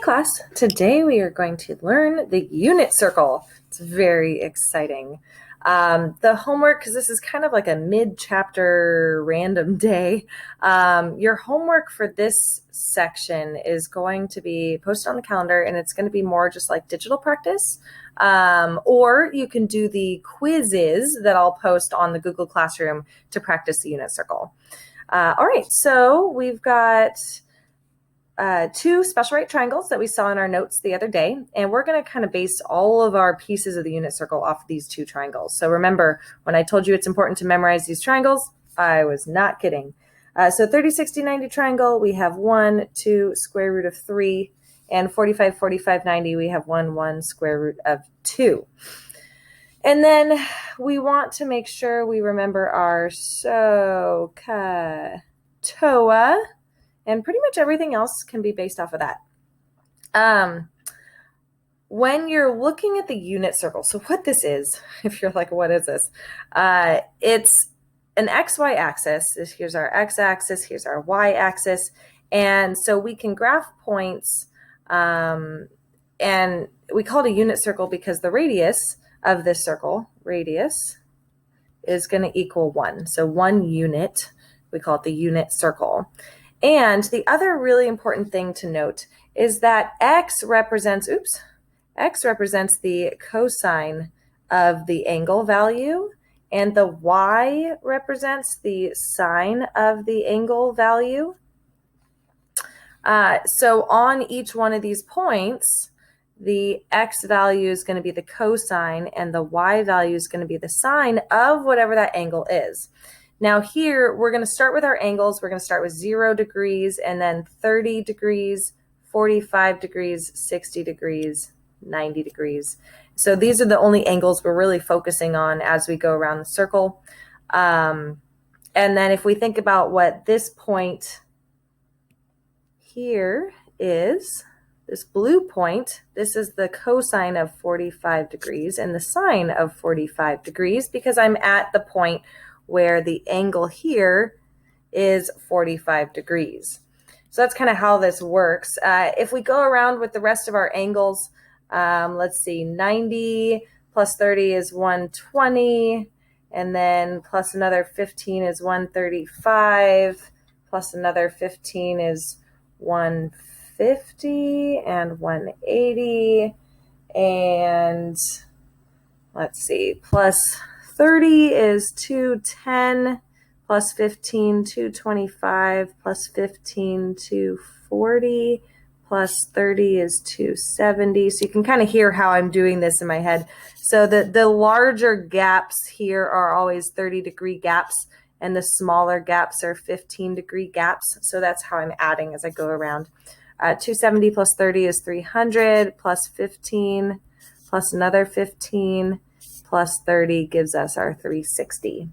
class, today we are going to learn the unit circle. It's very exciting. The homework, because this is kind of like a mid-chapter random day, your homework for this section is going to be posted on the calendar, and it's going to be more just like digital practice. Or you can do the quizzes that I'll post on the Google Classroom to practice the unit circle. All right, so we've got two special right triangles that we saw in our notes the other day, and we're going to kind of base all of our pieces of the unit circle off of these two triangles. So remember, when I told you it's important to memorize these triangles, I was not kidding. So 30, 60, 90 triangle, we have 1, 2, square root of 3, and 45, 45, 90, we have 1, 1, square root of 2. And then we want to make sure we remember our SOHCAHTOA, and pretty much everything else can be based off of that. When you're looking at the unit circle, so what this is, if you're like, what is this? It's an XY axis. Here's our x-axis, here's our y-axis. And so we can graph points, and we call it a unit circle because the radius of this circle, radius, is going to equal 1. So 1 unit, we call it the unit circle. And the other really important thing to note is that x represents the cosine of the angle value, and the y represents the sine of the angle value. So on each one of these points, the x value is going to be the cosine, and the y value is going to be the sine of whatever that angle is. Now here, we're going to start with our angles. We're going to start with 0 degrees, and then 30 degrees, 45 degrees, 60 degrees, 90 degrees. So these are the only angles we're really focusing on as we go around the circle. And then if we think about what this point here is, this blue point, this is the cosine of 45 degrees and the sine of 45 degrees because I'm at the point where the angle here is 45 degrees. So that's kind of how this works. If we go around with the rest of our angles, let's see, 90 plus 30 is 120, and then plus another 15 is 135, plus another 15 is 150 and 180, and let's see, plus 30 is 210, plus 15, 225, plus 15, 240, plus 30 is 270. So you can kind of hear how I'm doing this in my head. So the larger gaps here are always 30-degree gaps, and the smaller gaps are 15-degree gaps. So that's how I'm adding as I go around. 270 plus 30 is 300, plus 15, plus another 15, plus 30 gives us our 360.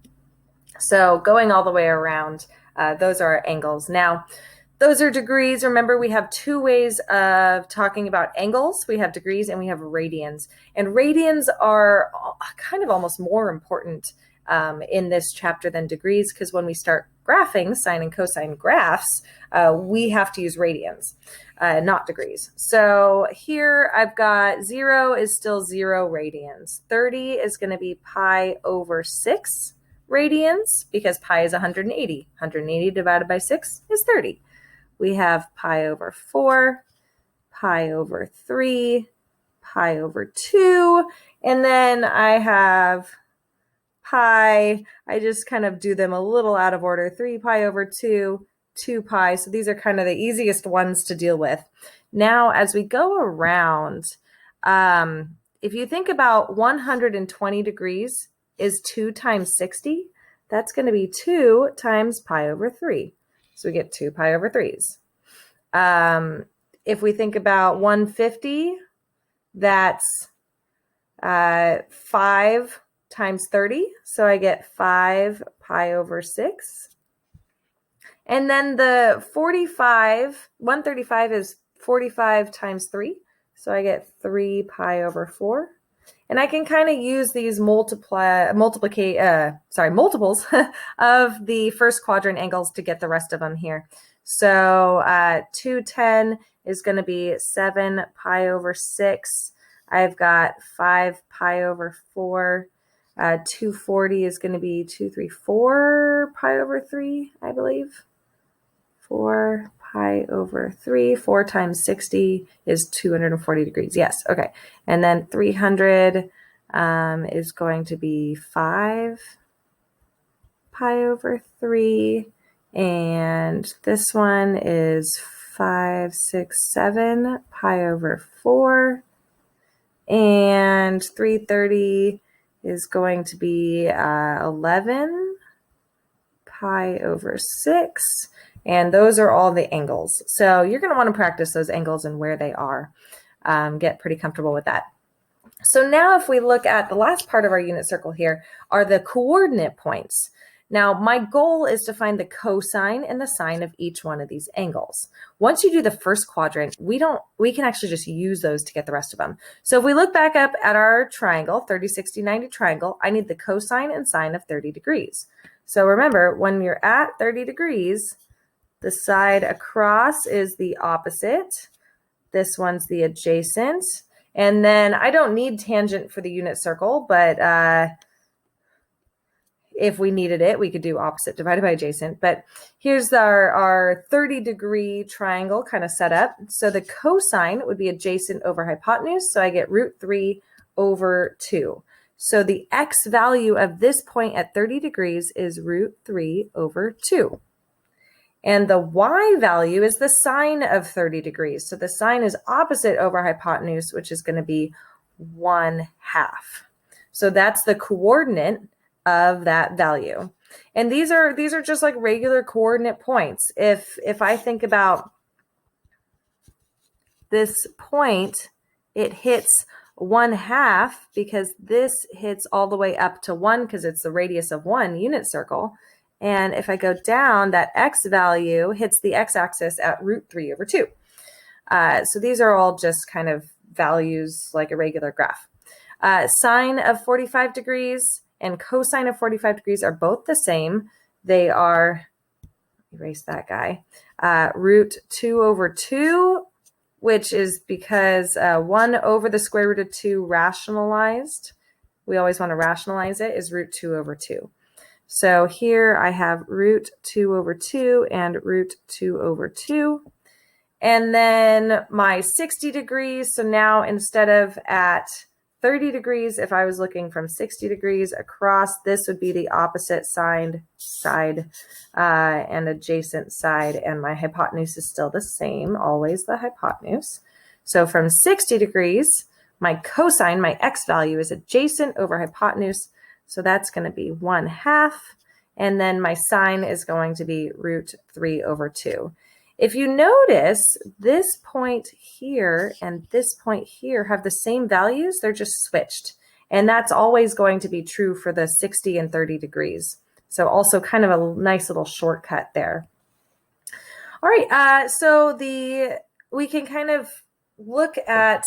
So going all the way around, those are our angles. Now, those are degrees. Remember, we have two ways of talking about angles. We have degrees and we have radians. And radians are kind of almost more important in this chapter than degrees, because when we start graphing sine and cosine graphs, we have to use radians, not degrees. So here I've got 0 is still 0 radians. 30 is going to be pi over 6 radians because pi is 180. 180 divided by 6 is 30. We have pi over 4, pi over 3, pi over 2, and then I have pi, I just kind of do them a little out of order, 3 pi over 2, 2 pi. So these are kind of the easiest ones to deal with. Now, as we go around, if you think about 120 degrees is 2 times 60, that's going to be 2 times pi over 3. So we get 2 pi over 3s. If we think about 150, that's 5 times 30. So I get 5 pi over 6. And then the 135 is 45 times 3. So I get 3 pi over 4. And I can kind of use these multiples of the first quadrant angles to get the rest of them here. So 210 is going to be 7 pi over 6. I've got 5 pi over 4. 240 is going to be 234 pi over 3, I believe. 4 pi over 3. 4 times 60 is 240 degrees. Yes, okay. And then 300 is going to be 5 pi over 3. And this one is 5, 6, 7 pi over 4. And 330 is going to be 11 pi over 6. And those are all the angles. So you're going to want to practice those angles and where they are. Get pretty comfortable with that. So now if we look at the last part of our unit circle here are the coordinate points. Now my goal is to find the cosine and the sine of each one of these angles. Once you do the first quadrant, we can actually just use those to get the rest of them. So if we look back up at our triangle, 30, 60, 90 triangle, I need the cosine and sine of 30 degrees. So remember, when you're at 30 degrees, the side across is the opposite. This one's the adjacent. And then I don't need tangent for the unit circle, but if we needed it, we could do opposite divided by adjacent. But here's our 30-degree triangle kind of set up. So the cosine would be adjacent over hypotenuse. So I get root 3 over 2. So the x value of this point at 30 degrees is root 3 over 2. And the y value is the sine of 30 degrees. So the sine is opposite over hypotenuse, which is going to be 1/2. So that's the coordinate of that value. And these are just like regular coordinate points. If I think about this point, it hits 1/2 because this hits all the way up to 1 because it's the radius of 1 unit circle. And if I go down, that x value hits the x-axis at root 3 over 2. So these are all just kind of values like a regular graph. Sine of 45 degrees and cosine of 45 degrees are both the same. They are, erase that guy, root 2 over 2, which is because 1 over the square root of 2 rationalized, we always want to rationalize it, is root 2 over 2. So here I have root 2 over 2 and root 2 over 2. And then my 60 degrees, so now instead of at 30 degrees, if I was looking from 60 degrees across, this would be the opposite side and adjacent side, and my hypotenuse is still the same, always the hypotenuse. So from 60 degrees, my cosine, my x value, is adjacent over hypotenuse, so that's going to be 1/2, and then my sine is going to be root 3 over 2. If you notice, this point here and this point here have the same values, they're just switched. And that's always going to be true for the 60 and 30 degrees. So also kind of a nice little shortcut there. All right, so we can kind of look at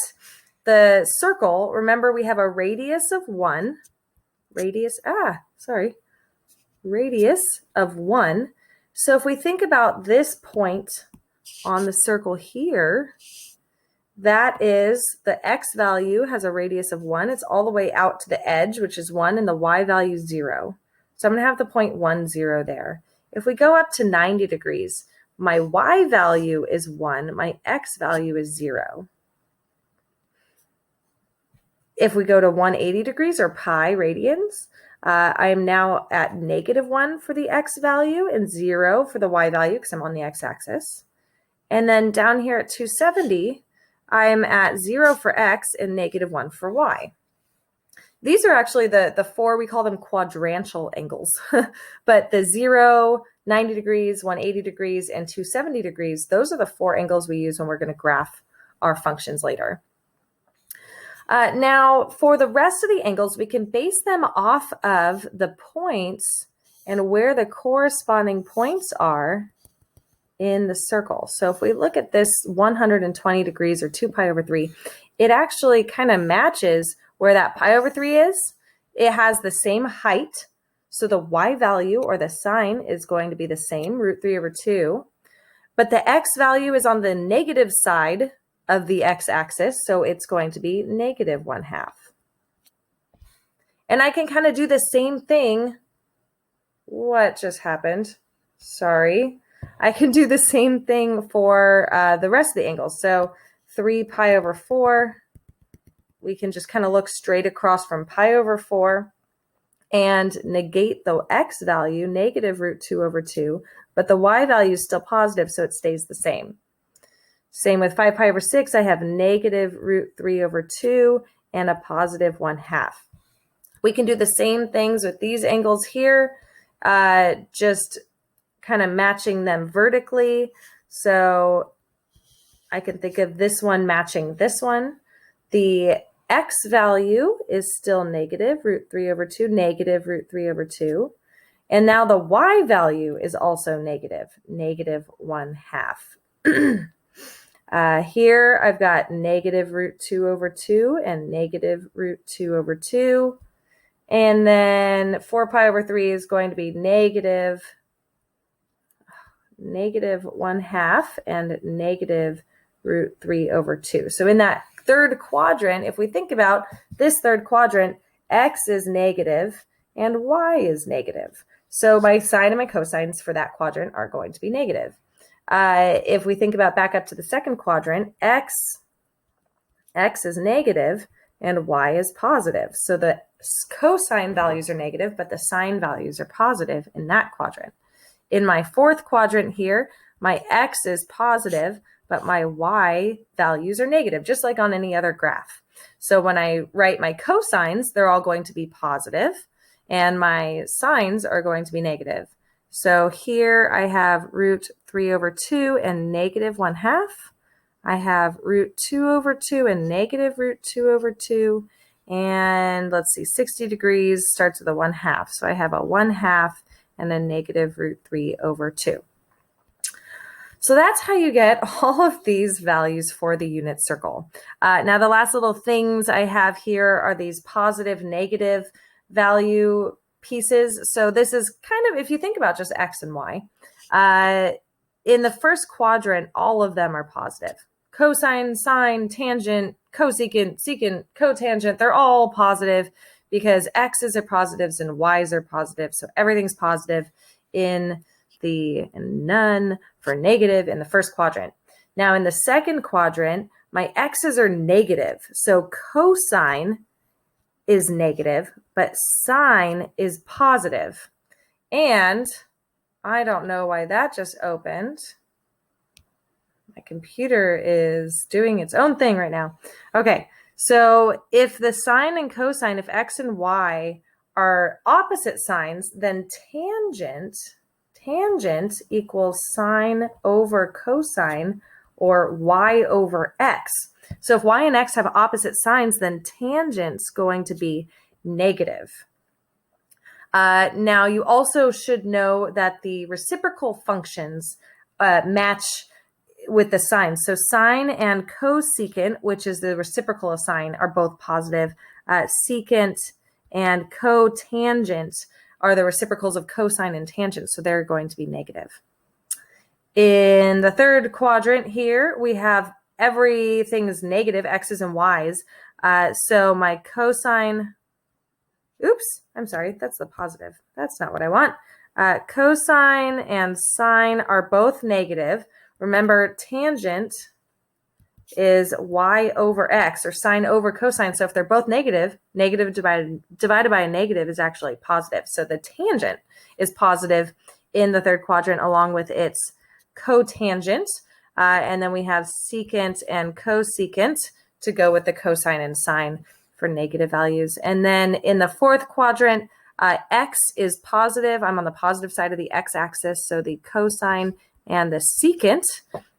the circle. Remember, we have a radius of 1. Radius of 1. So if we think about this point on the circle here, that is the x value has a radius of 1. It's all the way out to the edge, which is 1, and the y value is 0. So I'm going to have the point 1, 0 there. If we go up to 90 degrees, my y value is 1, my x value is 0. If we go to 180 degrees or pi radians, I am now at -1 for the x value and 0 for the y value because I'm on the x-axis. And then down here at 270, I'm at 0 for x and -1 for y. These are actually the four, we call them quadrantal angles. But the 0, 90 degrees, 180 degrees, and 270 degrees, those are the 4 angles we use when we're going to graph our functions later. Now, for the rest of the angles, we can base them off of the points and where the corresponding points are in the circle. So if we look at this 120 degrees or 2 pi over 3, it actually kind of matches where that pi over 3 is. It has the same height. So the y value or the sine is going to be the same, root 3 over 2. but the x value is on the negative side of the x-axis, so it's going to be negative 1/2. And I can kind of do the same thing. What just happened? Sorry. I can do the same thing for the rest of the angles. So 3 pi over 4, we can just kind of look straight across from pi over 4 and negate the x value, negative root 2 over 2, but the y value is still positive, so it stays the same. Same with 5 pi over 6, I have negative root 3 over 2 and a positive 1/2. We can do the same things with these angles here, just kind of matching them vertically. So I can think of this one matching this one. The x value is still negative root 3 over 2, negative root 3 over 2. And now the y value is also negative, negative 1/2. Here I've got negative root 2 over 2 and negative root 2 over 2. And then 4 pi over 3 is going to be negative 1/2 and negative root 3 over 2. So in that third quadrant, if we think about this third quadrant, x is negative and y is negative. So my sine and my cosines for that quadrant are going to be negative. If we think about back up to the second quadrant, x is negative and y is positive. So the cosine values are negative, but the sine values are positive in that quadrant. In my fourth quadrant here, my x is positive, but my y values are negative, just like on any other graph. So when I write my cosines, they're all going to be positive, and my sines are going to be negative. So here I have root 3 over 2 and negative 1/2. I have root 2 over 2 and negative root 2 over 2. And let's see, 60 degrees starts with a 1/2. So I have a 1/2 and a negative root 3 over 2. So that's how you get all of these values for the unit circle. Now the last little things I have here are these positive, negative value pieces. So this is kind of, if you think about just x and y, in the first quadrant, all of them are positive. Cosine, sine, tangent, cosecant, secant, cotangent, they're all positive because x's are positives and y's are positive. So everything's positive and none for negative in the first quadrant. Now in the second quadrant, my x's are negative. So cosine is negative, but sine is positive. And I don't know why that just opened. My computer is doing its own thing right now. Okay, so if the sine and cosine, if x and y are opposite signs, then tangent equals sine over cosine or y over x. So if y and x have opposite signs, then tangent's going to be negative. Now you also should know that the reciprocal functions match with the sine. So sine and cosecant, which is the reciprocal of sine, are both positive. Secant and cotangent are the reciprocals of cosine and tangent, so they're going to be negative. In the third quadrant here, we have everything is negative, x's and y's. So my cosine, oops, I'm sorry, that's the positive. That's not what I want. Cosine and sine are both negative. Remember, tangent is y over x, or sine over cosine. So if they're both negative, negative divided by a negative is actually positive. So the tangent is positive in the third quadrant along with its cotangent. And then we have secant and cosecant to go with the cosine and sine for negative values. And then in the fourth quadrant, x is positive. I'm on the positive side of the x-axis, so the cosine and the secant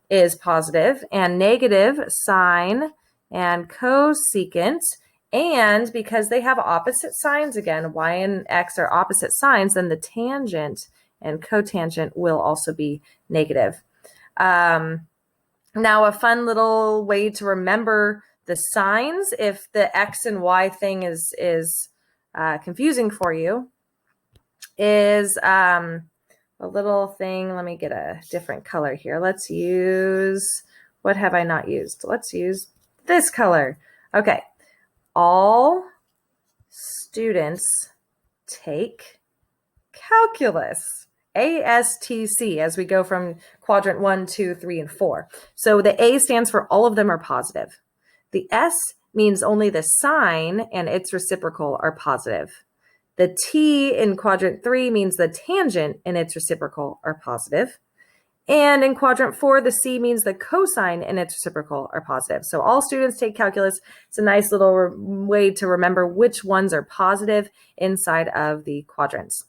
is positive, and negative sine and cosecant. And because they have opposite signs, again, y and x are opposite signs, then the tangent and cotangent will also be negative. Now, a fun little way to remember the signs, if the x and y thing is confusing for you, is a little thing. Let me get a different color here. Let's use, what have I not used? Let's use this color. Okay. All students take calculus. ASTC, as we go from quadrant 1, 2, 3, and 4. So the A stands for all of them are positive. The S means only the sine and its reciprocal are positive. The T in quadrant 3 means the tangent and its reciprocal are positive. And in quadrant 4, the C means the cosine and its reciprocal are positive. So all students take calculus. It's a nice little way to remember which ones are positive inside of the quadrants.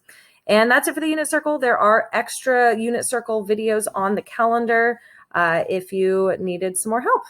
And that's it for the unit circle. There are extra unit circle videos on the calendar if you needed some more help.